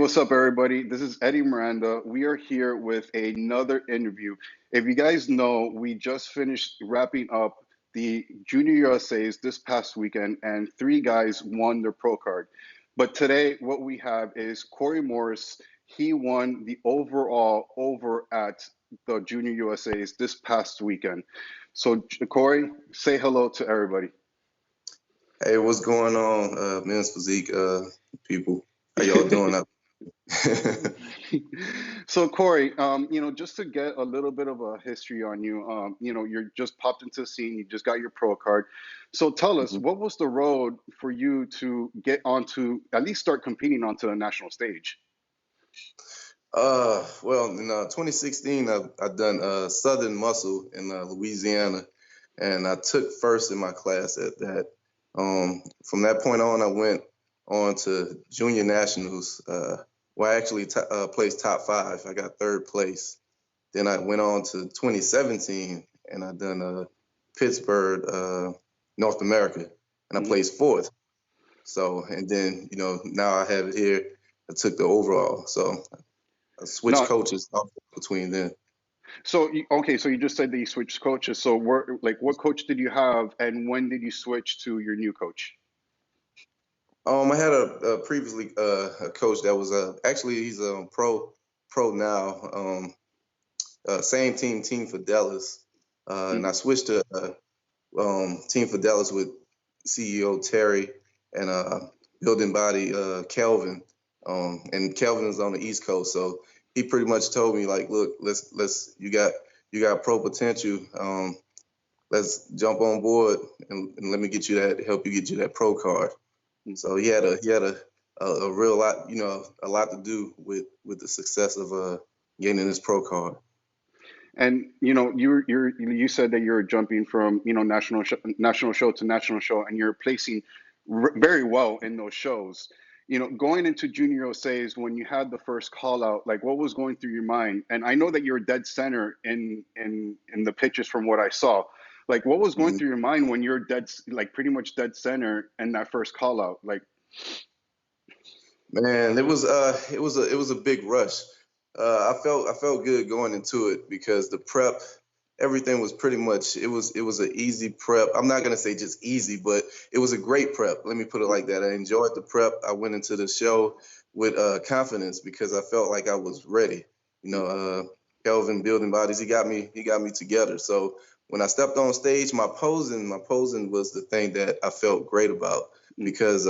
what's up, everybody? This is Eddie Miranda. We are here with another interview. If you guys know, we just finished wrapping up the Junior USA's this past weekend, and three guys won their pro card. But today, what we have is Corey Morris. He won the overall over at the Junior USA's this past weekend. So, Corey, say hello to everybody. Hey, what's going on, men's physique people? How y'all doing up? So Corey, just to get a little bit of a history on you, you're just popped into the scene, you just got your pro card. So tell us, Mhm. what was the road for you to get onto, at least start competing onto the national stage? Well, in 2016, I done Southern Muscle in Louisiana, and I took first in my class at that. From that point on, I went on to Junior Nationals. Well, I actually placed top 5. I got 3rd place. Then I went on to 2017, and I done Pittsburgh, North America, and I Mhm. placed 4th. So, and then, now I have it here. I took the overall. So I switched No, coaches between them. okay, so you just said that you switched coaches. So what coach did you have, and when did you switch to your new coach? I had a previously a coach that was actually he's a pro now. Same Team Fidelis, and I switched to Team Fidelis with CEO Terry and building body Kelvin. And Kelvin is on the East Coast, so he pretty much told me like, look, let's you got pro potential. Let's jump on board and let me get you that help you get you that pro card. So he had a real lot, a lot to do with the success of gaining this pro card. And you said that you're jumping from national show to national show, and you're placing very well in those shows. Going into Junior OSA's when you had the first call out, like what was going through your mind? And I know that you're dead center in the pictures from what I saw. Like what was going Mhm. through your mind when you're like pretty much dead center in that first call out? Like Man, it was a big rush. I felt good going into it because the prep, everything was pretty much it was an easy prep. I'm not gonna say just easy, but it was a great prep. Let me put it like that. I enjoyed the prep. I went into the show with confidence because I felt like I was ready. Kelvin building bodies, he got me together. So when I stepped on stage, my posing was the thing that I felt great about because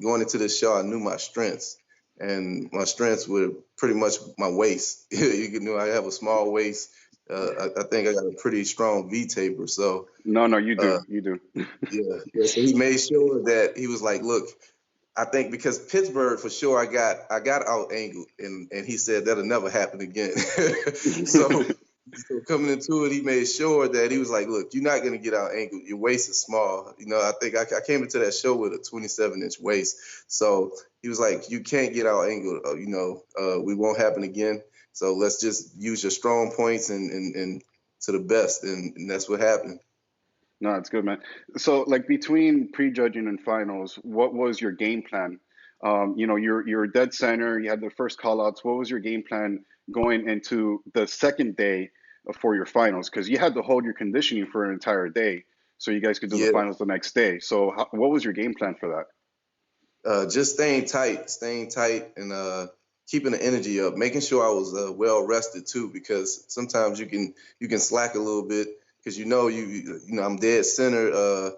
going into this show, I knew my strengths, and my strengths were pretty much my waist. I have a small waist. I think I got a pretty strong V taper. So no, you uh, do, you do. yeah. So he made sure that he was like, look, I think because Pittsburgh for sure, I got out angled, and he said that'll never happen again. so so coming into it, he made sure that he was like, look, you're not gonna get out angled. Your waist is small. I think I came into that show with a 27-inch waist, so he was like, you can't get out angled. We won't happen again. So let's just use your strong points and to the best, and that's what happened. No, it's good, man. So, like between prejudging and finals, what was your game plan? You're dead center. You had the first call outs. What was your game plan going into the second day for your finals? Because you had to hold your conditioning for an entire day, so you guys could do the Yeah. finals the next day. So, what was your game plan for that? Just staying tight, and keeping the energy up, making sure I was well rested too, because sometimes you can slack a little bit because I'm dead center.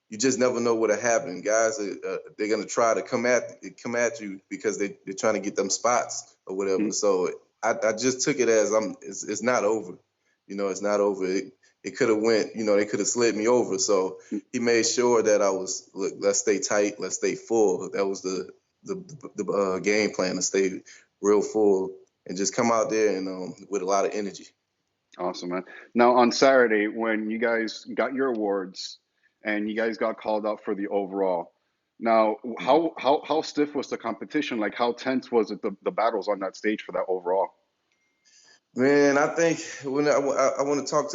You just never know what'll happen. Guys, they're gonna try to come at you because they're trying to get them spots or whatever. So I just took it as it's not over. It's not over. It could have went. They could have slid me over. So he made sure that I was, look, let's stay tight, let's stay full. That was the game plan, to stay real full and just come out there and with a lot of energy. Awesome, man. Now on Saturday, when you guys got your awards and you guys got called out for the overall, now Mhm. how stiff was the competition? Like how tense was it the battles on that stage for that overall? Man, I think when I want to talk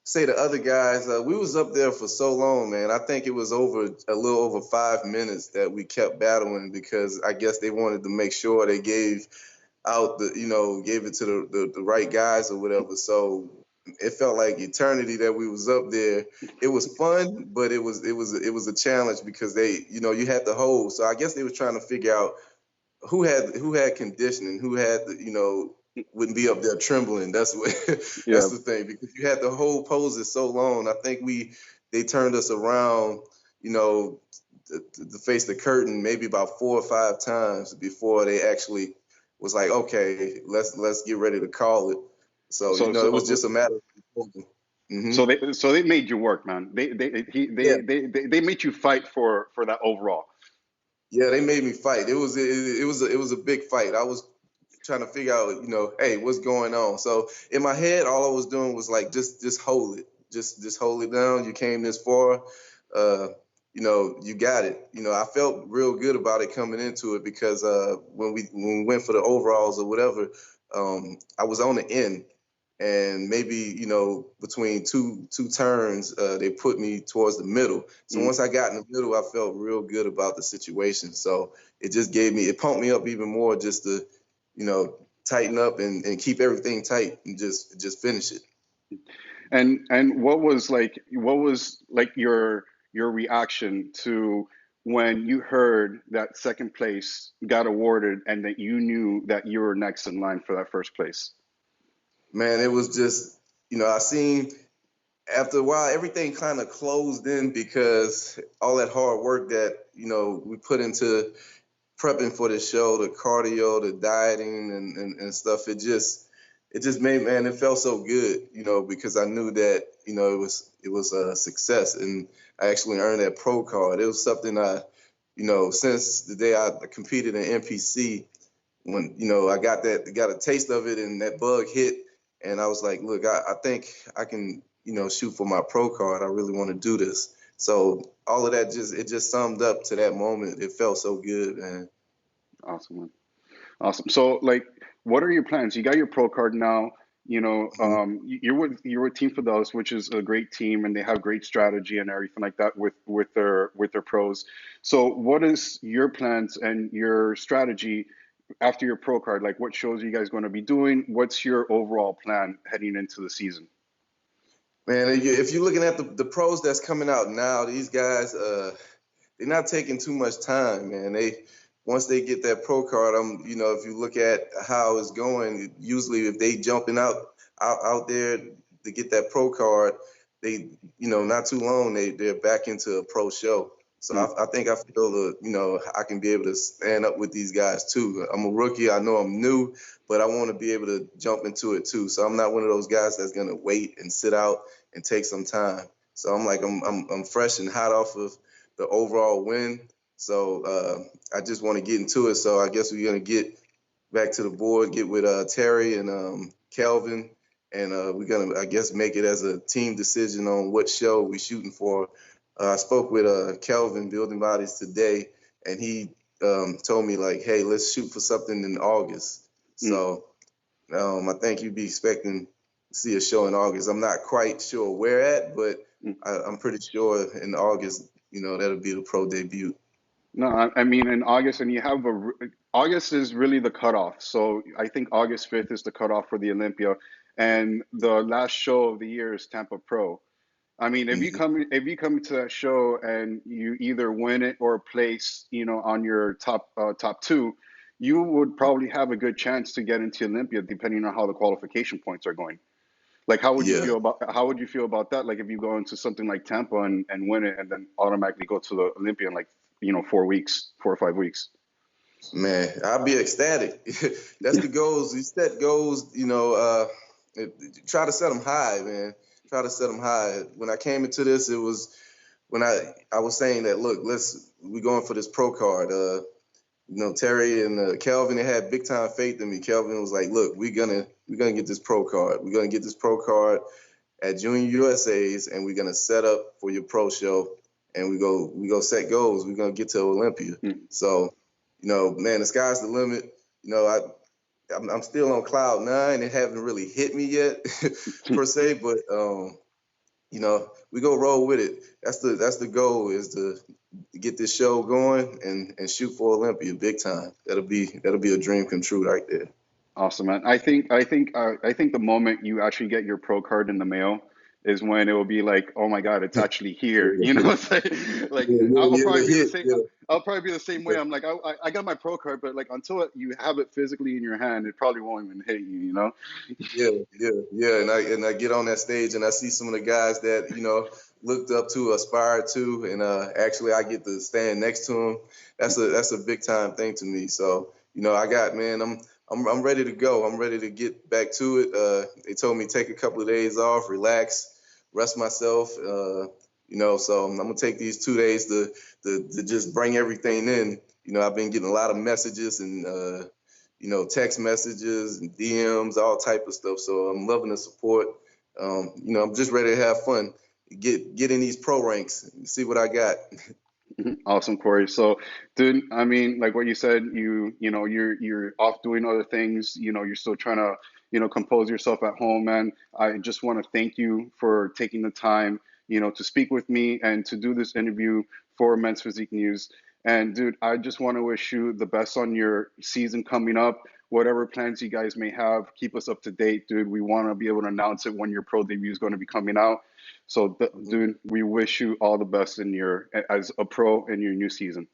say the other guys, we was up there for so long, man. I think it was a little over 5 minutes that we kept battling because I guess they wanted to make sure they gave out gave it to the right guys or whatever. So it felt like eternity that we was up there. It was fun, but it was a challenge because you had to hold. So I guess they were trying to figure out who had conditioning, who had wouldn't be up there trembling. That's what Yeah. that's the thing, because you had the whole poses so long. I think they turned us around, you know, to face the curtain maybe about 4 or 5 times before they actually was like, okay, let's get ready to call it. So So it was so just a matter of hmm so they made you work, man. yeah. They made you fight for that overall. Yeah, they made me fight. It was a big fight. I was trying to figure out, hey, what's going on? So in my head, all I was doing was like, just hold it, just hold it down. You came this far, uh, you got it. I felt real good about it coming into it because when we went for the overalls or whatever, I was on the end, and maybe between two turns, they put me towards the middle. So Mm. once I got in the middle, I felt real good about the situation. So it pumped me up even more just to tighten up and keep everything tight and just finish it. And what was like your reaction to when you heard that second place got awarded and that you knew that you were next in line for that first place? Man, it was just, I seen after a while everything kind of closed in because all that hard work that, we put into prepping for the show, the cardio, the dieting and stuff, it just made, man, it felt so good, because I knew that, it was a success, and I actually earned that pro card. It was something since the day I competed in NPC, when, I got a taste of it and that bug hit, and I was like, look, I think I can, shoot for my pro card. I really want to do this. So all of that just summed up to that moment. It felt so good, man. Awesome, man. Awesome. So, like, what are your plans? You got your pro card now. You're with Team Fidelis, which is a great team, and they have great strategy and everything like that with their pros. So, what is your plans and your strategy after your pro card? Like, what shows are you guys going to be doing? What's your overall plan heading into the season? Man, if you're looking at the pros that's coming out now, these guys, they're not taking too much time, man. Once they get that pro card, if you look at how it's going, usually if they jumping out there to get that pro card, they, not too long they're back into a pro show. So Mm, I think I feel I can be able to stand up with these guys too. I'm a rookie. I know I'm new, but I want to be able to jump into it too. So I'm not one of those guys that's gonna wait and sit out and take some time. So I'm fresh and hot off of the overall win. So I just want to get into it. So I guess we're gonna get back to the board, get with Terry and Kelvin, and we're gonna, I guess, make it as a team decision on what show we're shooting for. I spoke with Kelvin Building Bodies today, and he told me like, hey, let's shoot for something in August. mm, So I think you'd be expecting to see a show in August. I'm not quite sure where at, but mm. I'm pretty sure in August, that'll be the pro debut. No, I mean in August, and August is really the cutoff. So I think August 5th is the cutoff for the Olympia, and the last show of the year is Tampa Pro. I mean, Mhm. if you come to that show and you either win it or place, on your top two, you would probably have a good chance to get into Olympia, depending on how the qualification points are going. Like, Yeah, how would you feel about that? Like, if you go into something like Tampa and win it, and then automatically go to the Olympia in like 4 weeks, 4 or 5 weeks. man, I'll be ecstatic. That's the goals. You set goals, try to set them high, man. Try to set them high. When I came into this, it was when I was saying that, look, we going for this pro card. Terry and Kelvin, they had big time faith in me. Kelvin was like, look, we're gonna get this pro card. We're gonna get this pro card at Junior USA's, and we're gonna set up for your pro show, and we go set goals. We're gonna get to Olympia. Mm. So, man, the sky's the limit. I'm still on cloud nine. It haven't really hit me yet per se, but we go roll with it. That's the goal, is to get this show going and shoot for Olympia big time. That'll be a dream come true right there. Awesome, man. I think the moment you actually get your pro card in the mail is when it will be like, oh my God, it's actually here. Yeah, You know what I'm saying? Like, yeah, yeah, I'll yeah, probably the be the hit, same. yeah, I'll probably be the same way. yeah. I'm like, I got my pro card, but like until you have it physically in your hand, it probably won't even hit you. You know? Yeah, yeah, yeah. And I get on that stage and I see some of the guys that, looked up to, aspired to, and actually I get to stand next to them. That's a big time thing to me. So, man, I'm ready to go. I'm ready to get back to it. They told me take a couple of days off, relax, rest myself. So I'm gonna take these 2 days to just bring everything in. I've been getting a lot of messages and text messages and DMs, all type of stuff. So I'm loving the support. I'm just ready to have fun, get in these pro ranks, and see what I got. Awesome, Corey. So, dude, I mean, like what you said, you're off doing other things. You're still trying to, compose yourself at home, man. I just want to thank you for taking the time, to speak with me and to do this interview for Men's Physique News. And, dude, I just want to wish you the best on your season coming up. Whatever plans you guys may have, keep us up to date, dude. We want to be able to announce it when your pro debut is going to be coming out. So, dude, we wish you all the best in your as a pro in your new season.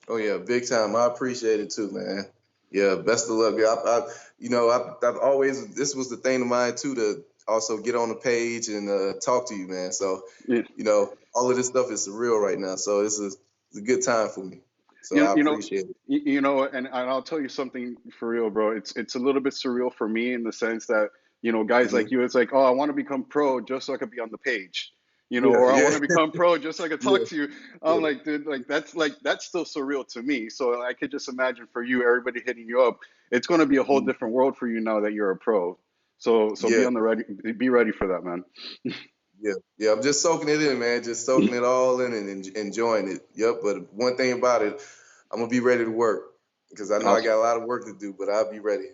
Oh yeah, big time. I appreciate it too, man. Yeah, best of luck. Yeah, I've always, this was the thing of mine too, to also get on the page and talk to you, man. So, Yeah, all of this stuff is surreal right now. So it's a good time for me. So you, I you know, appreciate it. and I'll tell you something for real, bro. It's a little bit surreal for me in the sense that guys like Hmm. you, it's like, oh, I want to become pro just so I could be on the page, Yeah, or I want yeah, to become pro just so I could talk yeah, to you. I'm yeah. like, dude, like that's still surreal to me. So I could just imagine for you, everybody hitting you up, it's going to be a whole Mhm. different world for you now that you're a pro. So Yeah, be ready for that, man. yeah, yeah. I'm just soaking it in, man. Just soaking it all in and enjoying it. Yep. But one thing about it, I'm gonna be ready to work because I know I Awesome. got a lot of work to do, but I'll be ready.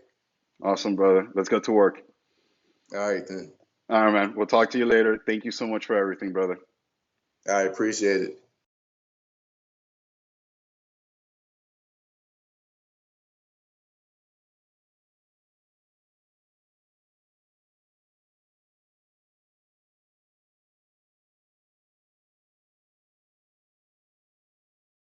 Awesome, brother. Let's get to work. All right then. All right, man. We'll talk to you later. Thank you so much for everything, brother. I appreciate it.